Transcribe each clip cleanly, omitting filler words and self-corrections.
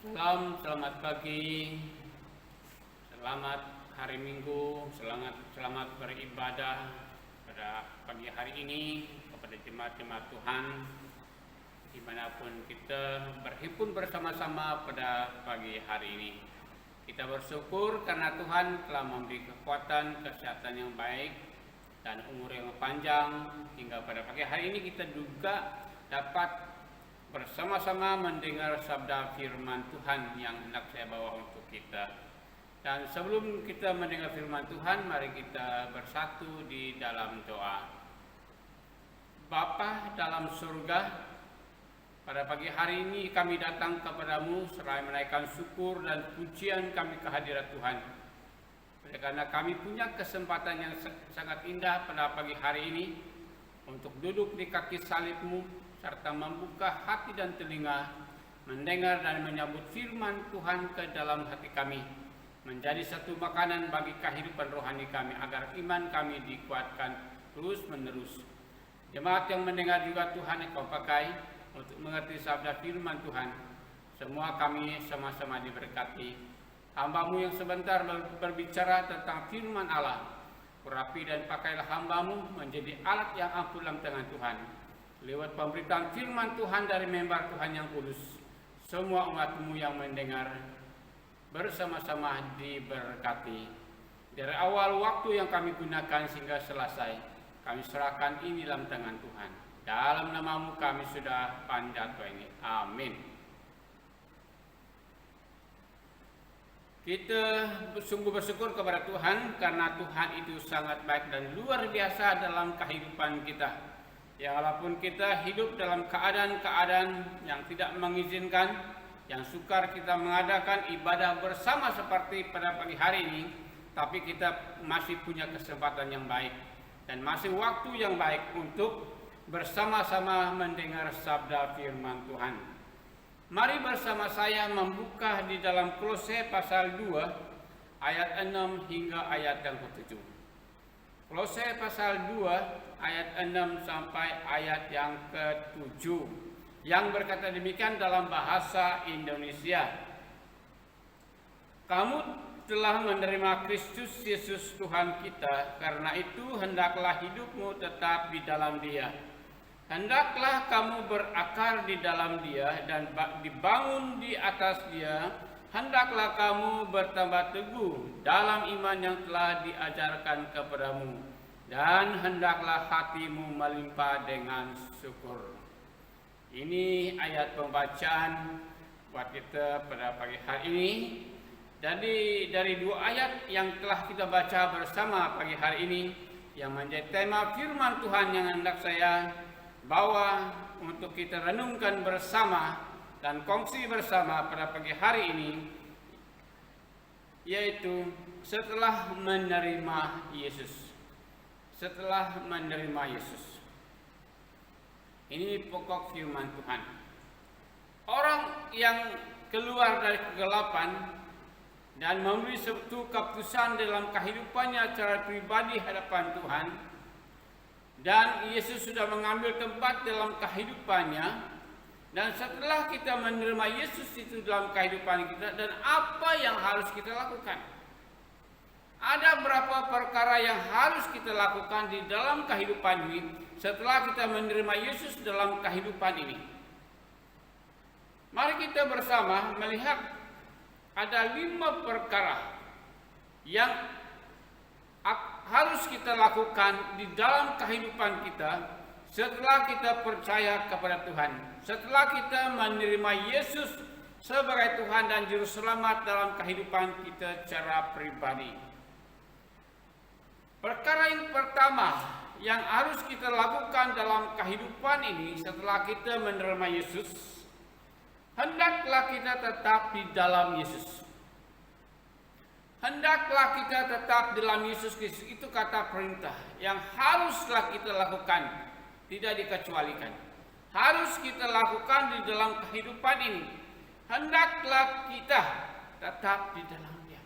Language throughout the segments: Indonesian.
Selamat pagi, selamat hari Minggu, selamat beribadah pada pagi hari ini kepada jemaat-jemaat Tuhan dimanapun kita berhimpun bersama-sama pada pagi hari ini. Kita bersyukur karena Tuhan telah memberi kekuatan, kesehatan yang baik dan umur yang panjang hingga pada pagi hari ini kita juga dapat bersama-sama mendengar sabda firman Tuhan yang hendak saya bawa untuk kita. Dan sebelum kita mendengar firman Tuhan, mari kita bersatu di dalam doa. Bapa dalam surga, pada pagi hari ini kami datang kepadamu seraya menaikkan syukur dan pujian kami kehadirat Tuhan. Karena kami punya kesempatan yang sangat indah pada pagi hari ini untuk duduk di kaki salib-Mu serta membuka hati dan telinga, mendengar dan menyambut firman Tuhan ke dalam hati kami, menjadi satu makanan bagi kehidupan rohani kami, agar iman kami dikuatkan terus menerus. Jemaat yang mendengar juga Tuhan Engkau pakai untuk mengerti sabda firman Tuhan. Semua kami sama-sama diberkati. Hamba-Mu yang sebentar berbicara tentang firman Allah, urapi dan pakailah hamba-Mu menjadi alat yang ampuh dalam tangan Tuhan. Lewat pemberitaan firman Tuhan dari member Tuhan yang kudus, semua umat-Mu yang mendengar bersama-sama diberkati. Dari awal waktu yang kami gunakan sehingga selesai, kami serahkan ini dalam tangan Tuhan. Dalam nama-Mu kami sudah panjat doa ini. Amin. Kita sungguh bersyukur kepada Tuhan karena Tuhan itu sangat baik dan luar biasa dalam kehidupan kita. Ya, walaupun kita hidup dalam keadaan-keadaan yang tidak mengizinkan, yang sukar kita mengadakan ibadah bersama seperti pada pagi hari ini, tapi kita masih punya kesempatan yang baik dan masih waktu yang baik untuk bersama-sama mendengar sabda firman Tuhan. Mari bersama saya membuka di dalam Kolose pasal 2 ayat 6 hingga ayat yang ke-7. Kolose pasal 2 ayat 6 sampai ayat yang ke-7 yang berkata demikian dalam bahasa Indonesia. Kamu telah menerima Kristus Yesus Tuhan kita, karena itu hendaklah hidupmu tetap di dalam Dia. Hendaklah kamu berakar di dalam Dia dan dibangun di atas Dia. Hendaklah kamu bertambah teguh dalam iman yang telah diajarkan kepadamu, dan hendaklah hatimu melimpah dengan syukur. Ini ayat pembacaan buat kita pada pagi hari ini. Jadi dari dua ayat yang telah kita baca bersama pagi hari ini, yang menjadi tema firman Tuhan yang hendak saya bawa untuk kita renungkan bersama dan kongsi bersama pada pagi hari ini, yaitu setelah menerima Yesus. Setelah menerima Yesus. Ini pokok firman Tuhan. Orang yang keluar dari kegelapan dan memberi suatu keputusan dalam kehidupannya secara pribadi hadapan Tuhan, dan Yesus sudah mengambil tempat dalam kehidupannya. Dan setelah kita menerima Yesus itu dalam kehidupan kita, dan apa yang harus kita lakukan? Ada berapa perkara yang harus kita lakukan di dalam kehidupan ini setelah kita menerima Yesus dalam kehidupan ini. Mari kita bersama melihat ada 5 perkara yang harus kita lakukan di dalam kehidupan kita setelah kita percaya kepada Tuhan, setelah kita menerima Yesus sebagai Tuhan dan Juru Selamat dalam kehidupan kita secara pribadi. Perkara yang pertama yang harus kita lakukan dalam kehidupan ini setelah kita menerima Yesus, hendaklah kita tetap di dalam Yesus. Hendaklah kita tetap dalam Yesus Kristus. Itu kata perintah yang haruslah kita lakukan, tidak dikecualikan. Harus kita lakukan di dalam kehidupan ini. Hendaklah kita tetap di dalam Dia.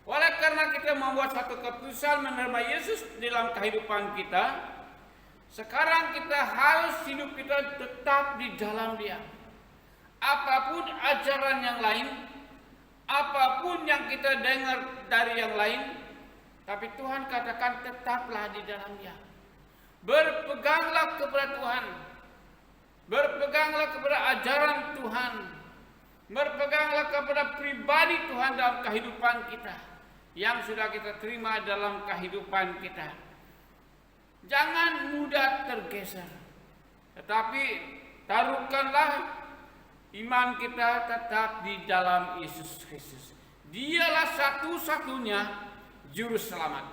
Oleh karena kita membuat satu keputusan menerima Yesus dalam kehidupan kita, sekarang kita harus hidup kita tetap di dalam Dia. Apapun apapun ajaran yang lain, apapun yang kita dengar dari yang lain, tapi Tuhan katakan tetaplah di dalamnya. Berpeganglah kepada Tuhan, berpeganglah kepada ajaran Tuhan, berpeganglah kepada pribadi Tuhan dalam kehidupan kita yang sudah kita terima dalam kehidupan kita. Jangan mudah tergeser, tetapi taruhkanlah iman kita tetap di dalam Yesus Kristus. Dialah satu-satunya juru selamat,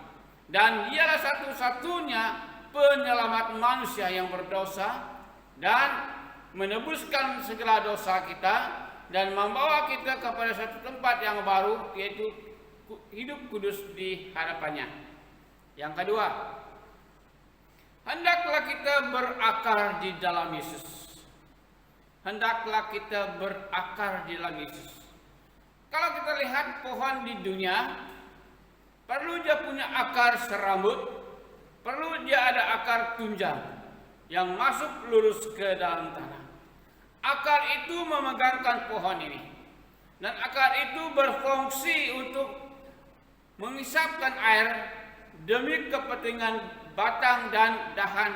dan dialah satu-satunya penyelamat manusia yang berdosa dan menebuskan segala dosa kita dan membawa kita kepada satu tempat yang baru, yaitu hidup kudus di hadapannya. Yang kedua, hendaklah kita berakar di dalam Yesus. Hendaklah kita berakar di dalam Yesus. Kalau kita lihat pohon di dunia, perlu dia punya akar serambut, perlu dia ada akar tunjang yang masuk lurus ke dalam tanah. Akar itu memegangkan pohon ini, dan akar itu berfungsi untuk mengisapkan air demi kepentingan batang dan dahan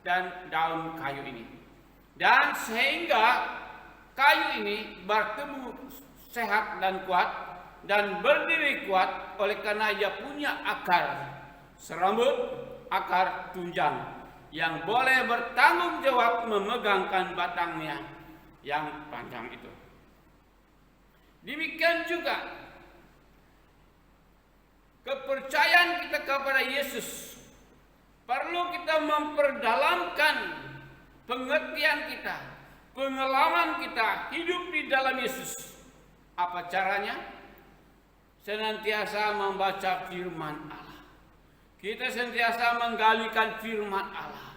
dan daun kayu ini, dan sehingga kayu ini bertumbuh sehat dan kuat dan berdiri kuat oleh karena ia punya akar serambut, akar tunjang yang boleh bertanggung jawab memegangkan batangnya yang panjang itu. Demikian juga kepercayaan kita kepada Yesus, perlu kita memperdalamkan pengertian kita, pengalaman kita hidup di dalam Yesus. Apa caranya? Senantiasa membaca firman Allah. Kita sentiasa menggalikan firman Allah.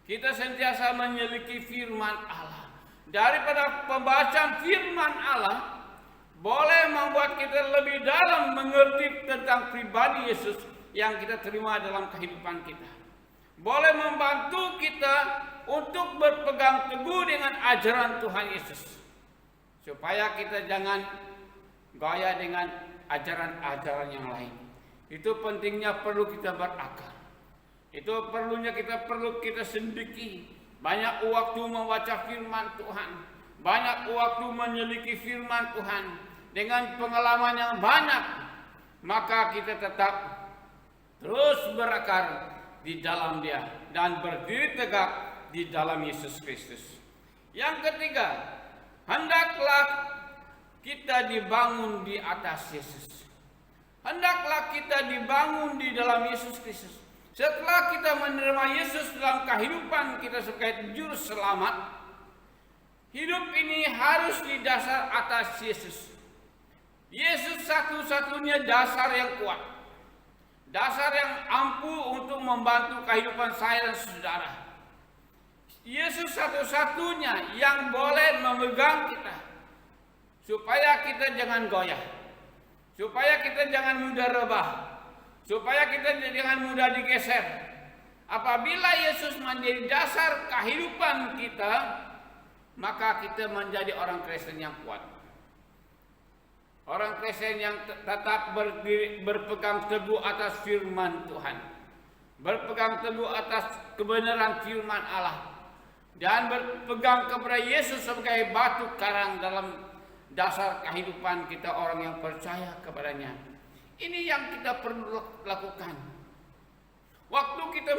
Kita sentiasa menyelidiki firman Allah. Daripada pembacaan firman Allah boleh membuat kita lebih dalam mengerti tentang pribadi Yesus yang kita terima dalam kehidupan kita. Boleh membantu kita untuk berpegang teguh dengan ajaran Tuhan Yesus, supaya kita jangan gaya dengan ajaran-ajaran yang lain. Itu pentingnya perlu kita berakar. Itu perlunya kita selidiki. Banyak waktu membaca firman Tuhan, banyak waktu menyelidiki firman Tuhan. Dengan pengalaman yang banyak, maka kita tetap terus berakar di dalam Dia dan berdiri tegak di dalam Yesus Kristus. Yang ketiga, hendaklah kita dibangun di atas Yesus. Hendaklah kita dibangun di dalam Yesus Kristus. Setelah kita menerima Yesus dalam kehidupan kita sebagai juru selamat, hidup ini harus didasar atas Yesus. Yesus satu-satunya dasar yang kuat, dasar yang ampuh untuk membantu kehidupan saya dan saudara. Yesus satu-satunya yang boleh memegang kita, supaya kita jangan goyah, supaya kita jangan mudah rebah, supaya kita jangan mudah digeser. Apabila Yesus menjadi dasar kehidupan kita, maka kita menjadi orang Kristen yang kuat. Orang Kristen yang tetap berpegang teguh atas firman Tuhan, berpegang teguh atas kebenaran firman Allah, dan berpegang kepada Yesus sebagai batu karang dalam dasar kehidupan kita orang yang percaya kepadanya. Ini yang kita perlu lakukan. Waktu kita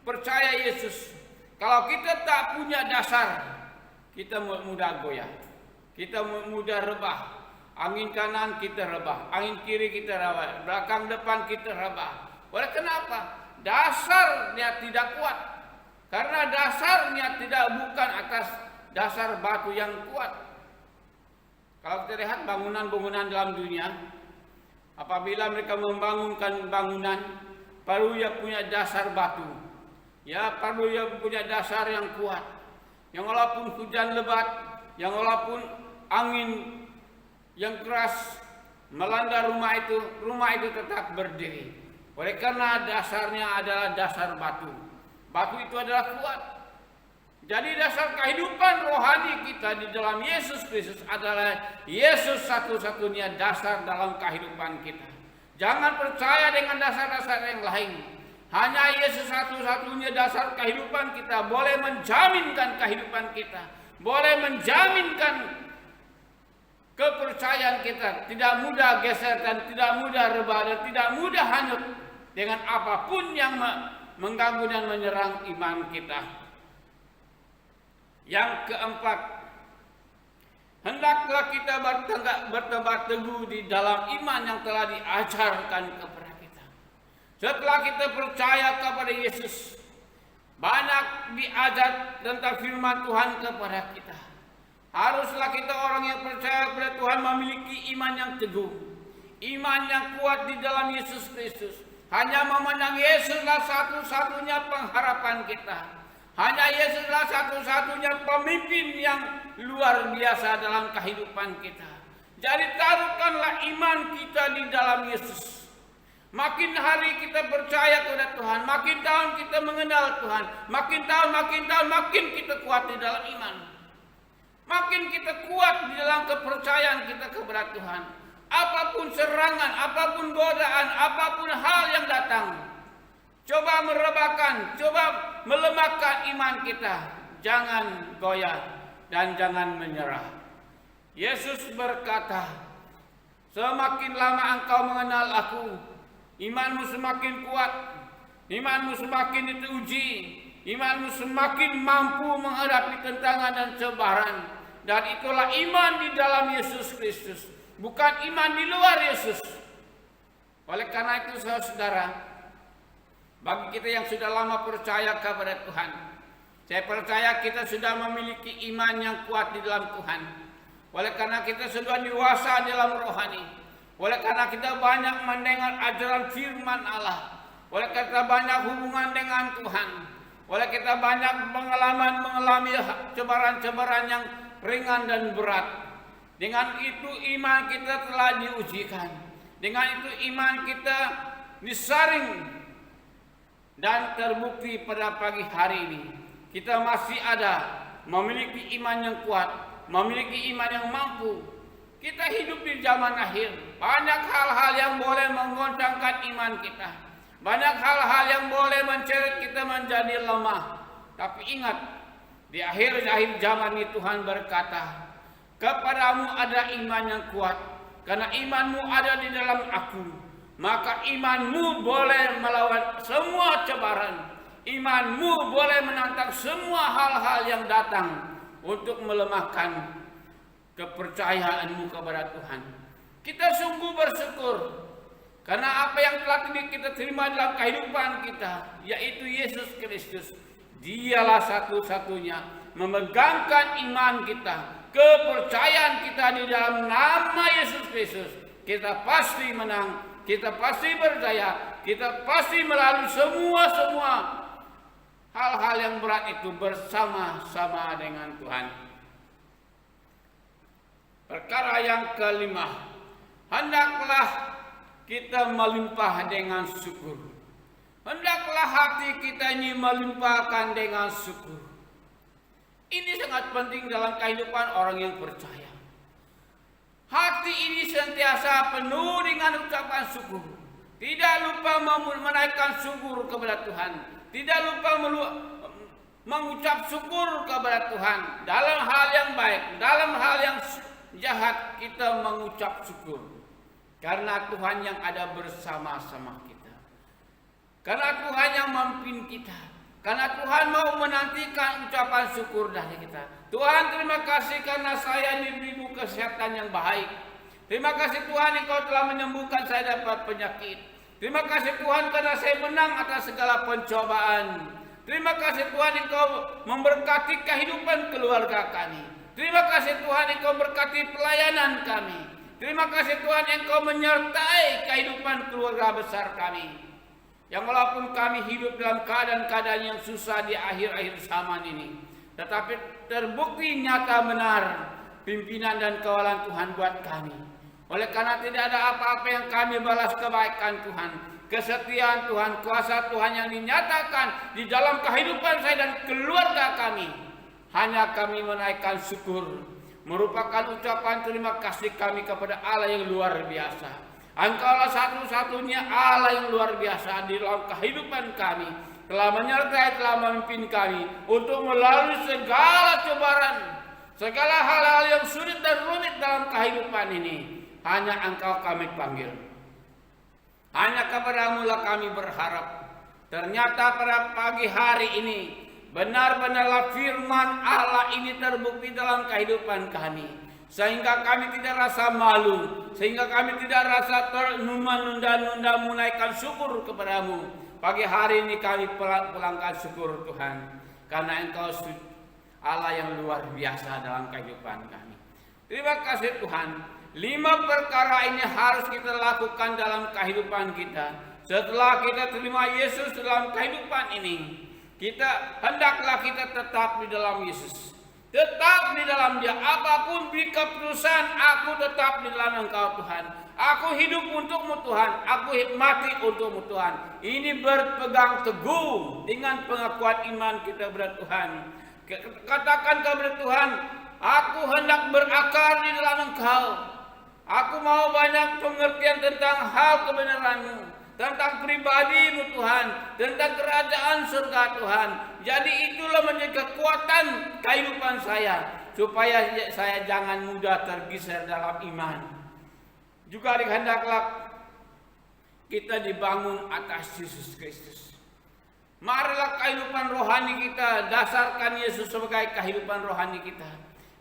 percaya Yesus, kalau kita tak punya dasar, kita mudah goyah, kita mudah rebah. Angin kanan kita rebah, angin kiri kita rebah, belakang depan kita rebah. Oleh kenapa? Dasarnya tidak kuat. Karena dasarnya bukan atas dasar batu yang kuat. Kalau kita lihat bangunan-bangunan dalam dunia, apabila mereka membangunkan bangunan, perlu ia punya dasar batu. Ya, perlu ia punya dasar yang kuat. Yang walaupun hujan lebat, yang walaupun angin yang keras melanda rumah itu tetap berdiri. Oleh karena dasarnya adalah dasar batu. Batu itu adalah kuat. Jadi dasar kehidupan rohani kita di dalam Yesus Kristus adalah Yesus satu-satunya dasar dalam kehidupan kita. Jangan percaya dengan dasar-dasar yang lain. Hanya Yesus satu-satunya dasar kehidupan kita, boleh menjaminkan kehidupan kita, boleh menjaminkan kepercayaan kita, tidak mudah geser dan tidak mudah rebah dan tidak mudah hanyut dengan apapun yang mengganggu dan menyerang iman kita. Yang keempat, hendaklah kita bertegak teguh di dalam iman yang telah diajarkan kepada kita. Setelah kita percaya kepada Yesus, banyak diajar tentang firman Tuhan kepada kita. Haruslah kita orang yang percaya kepada Tuhan memiliki iman yang teguh, iman yang kuat di dalam Yesus Kristus. Hanya memandang Yesuslah satu-satunya pengharapan kita. Hanya Yesuslah satu-satunya pemimpin yang luar biasa dalam kehidupan kita. Jadi taruhkanlah iman kita di dalam Yesus. Makin hari kita percaya kepada Tuhan, makin tahun kita mengenal Tuhan, makin tahun makin kita kuat di dalam iman. Makin kita kuat di dalam kepercayaan kita kepada Tuhan. Apapun serangan, apapun godaan, apapun hal yang datang, coba merebahkan, coba melemahkan iman kita. Jangan goyah dan jangan menyerah. Yesus berkata, semakin lama engkau mengenal aku, imanmu semakin kuat, imanmu semakin diuji, imanmu semakin mampu menghadapi tentangan dan cobaan. Dan itulah iman di dalam Yesus Kristus, bukan iman di luar Yesus. Oleh karena itu saudara, bagi kita yang sudah lama percaya kepada Tuhan, saya percaya kita sudah memiliki iman yang kuat di dalam Tuhan. Oleh karena kita sudah dewasa dalam rohani, oleh karena kita banyak mendengar ajaran firman Allah, oleh karena banyak hubungan dengan Tuhan, oleh kita banyak mengalami cobaan-cobaan yang ringan dan berat. Dengan itu iman kita telah diujikan, dengan itu iman kita disaring. Dan terbukti pada pagi hari ini kita masih ada memiliki iman yang kuat, memiliki iman yang mampu. Kita hidup di zaman akhir, banyak hal-hal yang boleh menggoncangkan iman kita, banyak hal-hal yang boleh menceret kita menjadi lemah. Tapi ingat, di akhir zaman ini Tuhan berkata, kepadamu ada iman yang kuat, karena imanmu ada di dalam aku. Maka imanmu boleh melawan semua cobaan. Imanmu boleh menantang semua hal-hal yang datang untuk melemahkan kepercayaanmu kepada Tuhan. Kita sungguh bersyukur karena apa yang telah kita terima dalam kehidupan kita, yaitu Yesus Kristus. Dialah satu-satunya memegangkan iman kita, kepercayaan kita di dalam nama Yesus Kristus. Kita pasti menang. Kita pasti berjaya, kita pasti melalui semua hal-hal yang berat itu bersama-sama dengan Tuhan. Perkara yang kelima, hendaklah kita melimpah dengan syukur. Hendaklah hati kita ini melimpahkan dengan syukur. Ini sangat penting dalam kehidupan orang yang percaya. Hati ini sentiasa penuh dengan ucapan syukur. Tidak lupa menaikkan syukur kepada Tuhan. Tidak lupa mengucap syukur kepada Tuhan. Dalam hal yang baik, dalam hal yang jahat, kita mengucap syukur. Karena Tuhan yang ada bersama-sama kita. Karena Tuhan yang memimpin kita. Karena Tuhan mau menantikan ucapan syukur dari kita. Tuhan, terima kasih karena saya diberimu kesehatan yang baik. Terima kasih Tuhan, Engkau telah menyembuhkan saya dapat penyakit. Terima kasih Tuhan karena saya menang atas segala pencobaan. Terima kasih Tuhan, Engkau memberkati kehidupan keluarga kami. Terima kasih Tuhan, Engkau berkati pelayanan kami. Terima kasih Tuhan, Engkau menyertai kehidupan keluarga besar kami. Yang walaupun kami hidup dalam keadaan-keadaan yang susah di akhir-akhir zaman ini, tetapi terbukti nyata benar pimpinan dan kawalan Tuhan buat kami. Oleh karena tidak ada apa-apa yang kami balas kebaikan Tuhan, kesetiaan Tuhan, kuasa Tuhan yang dinyatakan di dalam kehidupan saya dan keluarga kami. hanya kami menaikkan syukur, merupakan ucapan terima kasih kami kepada Allah yang luar biasa. Engkaulah satu-satunya Allah yang luar biasa di dalam kehidupan kami, telah menyertai, telah memimpin kami untuk melalui segala cobaan, segala hal-hal yang sulit dan rumit dalam kehidupan ini. Hanya Engkau kami panggil, hanya kepadamu lah kami berharap. Ternyata pada pagi hari ini benar-benarlah firman Allah ini terbukti dalam kehidupan kami, sehingga kami tidak rasa malu, sehingga kami tidak rasa menunda-nunda menaikkan syukur kepadamu. Pagi hari ini kami pulangkan syukur Tuhan, karena Engkau Allah yang luar biasa dalam kehidupan kami. Terima kasih Tuhan. 5 perkara ini harus kita lakukan dalam kehidupan kita. Setelah kita terima Yesus dalam kehidupan ini, hendaklah kita tetap di dalam Yesus, tetap di dalam Dia. Apapun keputusan, aku tetap di dalam Engkau Tuhan. Aku hidup untukmu Tuhan, aku mati untukmu Tuhan. Ini berpegang teguh dengan pengakuan iman kita kepada Tuhan. Katakan kepada Tuhan, aku hendak berakar di dalam Engkau. Aku mau banyak pengertian tentang hal kebenaran-Mu, tentang pribadi-Mu Tuhan, tentang kerajaan surga Tuhan. Jadi itulah menjadi kekuatan kehidupan saya, supaya saya jangan mudah tergeser dalam iman. Juga hendaklah kita dibangun atas Yesus Kristus. Marilah kehidupan rohani kita dasarkan Yesus sebagai kehidupan rohani kita.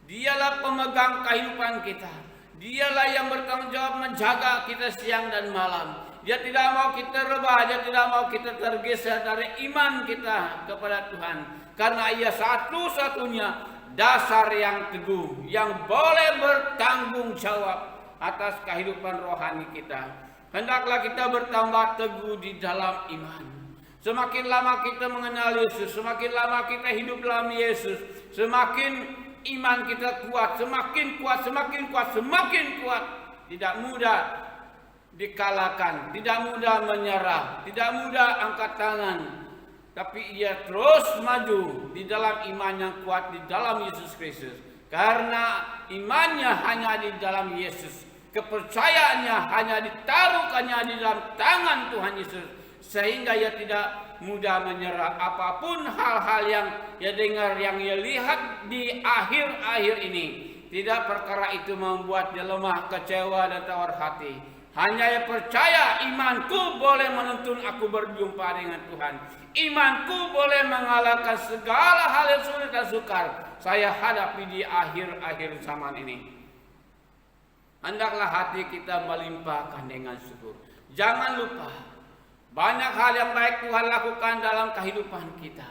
Dialah pemegang kehidupan kita. Dialah yang bertanggung jawab menjaga kita siang dan malam. Dia tidak mau kita rebah, Dia tidak mau kita tergeser dari iman kita kepada Tuhan. Karena Ia satu-satunya dasar yang teguh, yang boleh bertanggung jawab atas kehidupan rohani kita. Hendaklah kita bertambah teguh di dalam iman. Semakin lama kita mengenal Yesus, semakin lama kita hidup dalam Yesus, semakin iman kita kuat, semakin kuat, semakin kuat, semakin kuat. Tidak mudah dikalahkan, tidak mudah menyerah, tidak mudah angkat tangan, tapi ia terus maju di dalam iman yang kuat di dalam Yesus Kristus. Karena imannya hanya di dalam Yesus, kepercayaannya hanya ditaruhkannya di dalam tangan Tuhan Yesus, sehingga ia tidak mudah menyerah apapun hal-hal yang ia dengar, yang ia lihat di akhir-akhir ini. Tidak perkara itu membuat dia lemah, kecewa dan tawar hati. Hanya ia percaya, imanku boleh menuntun aku berjumpa dengan Tuhan. Imanku boleh mengalahkan segala hal yang sulit dan sukar saya hadapi di akhir-akhir zaman ini. Hendaklah hati kita melimpahkan dengan syukur. Jangan lupa, banyak hal yang baik Tuhan lakukan dalam kehidupan kita,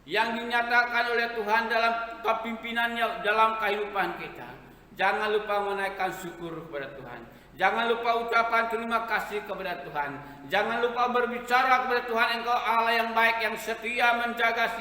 yang dinyatakan oleh Tuhan dalam kepimpinannya dalam kehidupan kita. Jangan lupa menaikkan syukur kepada Tuhan. Jangan lupa ucapan terima kasih kepada Tuhan. Jangan lupa berbicara kepada Tuhan, Engkau Allah yang baik, yang setia menjaga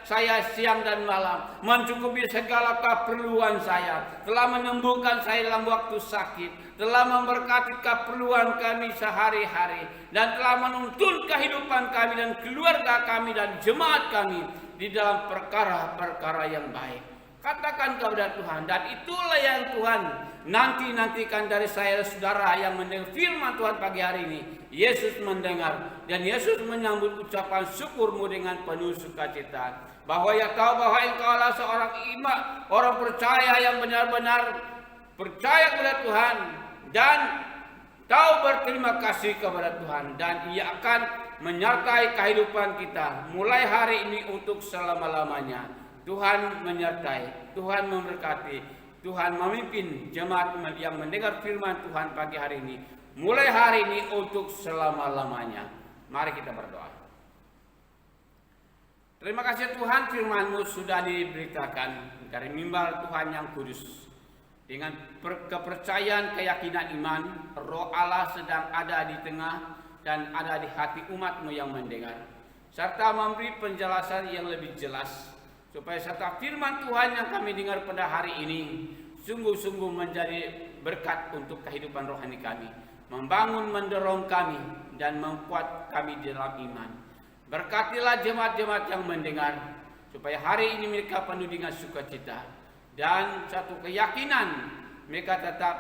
saya siang dan malam, mencukupi segala keperluan saya, telah menyembuhkan saya dalam waktu sakit, telah memberkati keperluan kami sehari-hari, dan telah menuntun kehidupan kami dan keluarga kami dan jemaat kami di dalam perkara-perkara yang baik. Katakan kepada Tuhan, dan itulah yang Tuhan nantikan dari saya saudara yang mendengar firman Tuhan pagi hari ini. Yesus mendengar dan Yesus menyambut ucapan syukurmu dengan penuh sukacita, bahwa ia tahu bahwa engkau adalah seorang imam, orang percaya yang benar-benar percaya kepada Tuhan dan tahu berterima kasih kepada Tuhan, dan ia akan menyertai kehidupan kita mulai hari ini untuk selama-lamanya. Tuhan menyertai, Tuhan memberkati, Tuhan memimpin jemaat yang mendengar firman Tuhan pagi hari ini, mulai hari ini untuk selama-lamanya. Mari kita berdoa. Terima kasih Tuhan, firman-Mu sudah diberitakan dari mimbar Tuhan yang kudus. Dengan kepercayaan, keyakinan iman, Roh Allah sedang ada di tengah dan ada di hati umat-Mu yang mendengar, serta memberi penjelasan yang lebih jelas, supaya serta firman Tuhan yang kami dengar pada hari ini sungguh-sungguh menjadi berkat untuk kehidupan rohani kami, membangun, mendorong kami, dan memkuat kami di dalam iman. Berkatilah jemaat-jemaat yang mendengar, supaya hari ini mereka penuh dengan sukacita dan satu keyakinan mereka tetap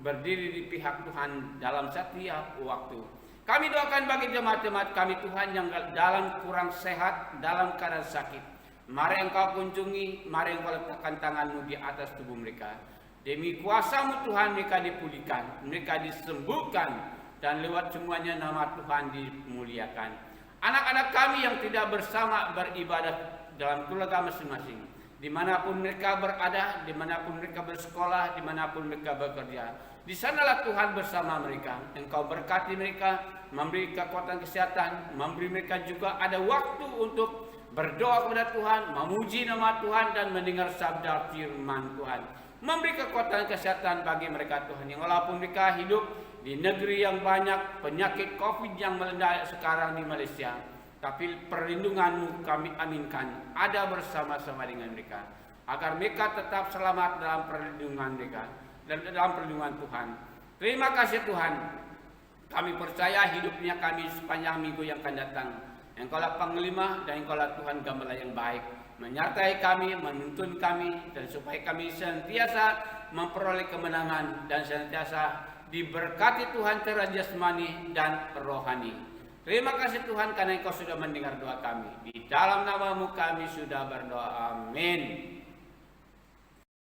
berdiri di pihak Tuhan dalam setiap waktu. Kami doakan bagi jemaat-jemaat kami Tuhan yang dalam kurang sehat, dalam keadaan sakit. Mari Engkau kunjungi, mari Engkau letakkan tangan-Mu di atas tubuh mereka. Demi kuasa-Mu Tuhan mereka dipulihkan, mereka disembuhkan, dan lewat semuanya nama Tuhan dimuliakan. Anak-anak kami yang tidak bersama beribadah dalam keluarga masing-masing, dimanapun mereka berada, dimanapun mereka bersekolah, dimanapun mereka bekerja, di sanalah Tuhan bersama mereka. Engkau berkati mereka, memberi kekuatan kesehatan, memberi mereka juga ada waktu untuk berdoa kepada Tuhan, memuji nama Tuhan, dan mendengar sabda firman Tuhan. Memberi kekuatan kesehatan bagi mereka Tuhan, yang walaupun mereka hidup di negeri yang banyak penyakit COVID yang melanda sekarang di Malaysia, tapi perlindungan-Mu kami aminkan ada bersama-sama dengan mereka, agar mereka tetap selamat dalam perlindungan mereka dan dalam perlindungan Tuhan. Terima kasih Tuhan. Kami percaya hidupnya kami sepanjang minggu yang akan datang. Engkaulah Panglima dan Engkaulah Tuhan Gembala yang baik, menyertai kami, menuntun kami, dan supaya kami senantiasa memperoleh kemenangan dan senantiasa diberkati Tuhan secara jasmani dan rohani. Terima kasih Tuhan karena Engkau sudah mendengar doa kami. Di dalam nama-Mu kami sudah berdoa. Amin.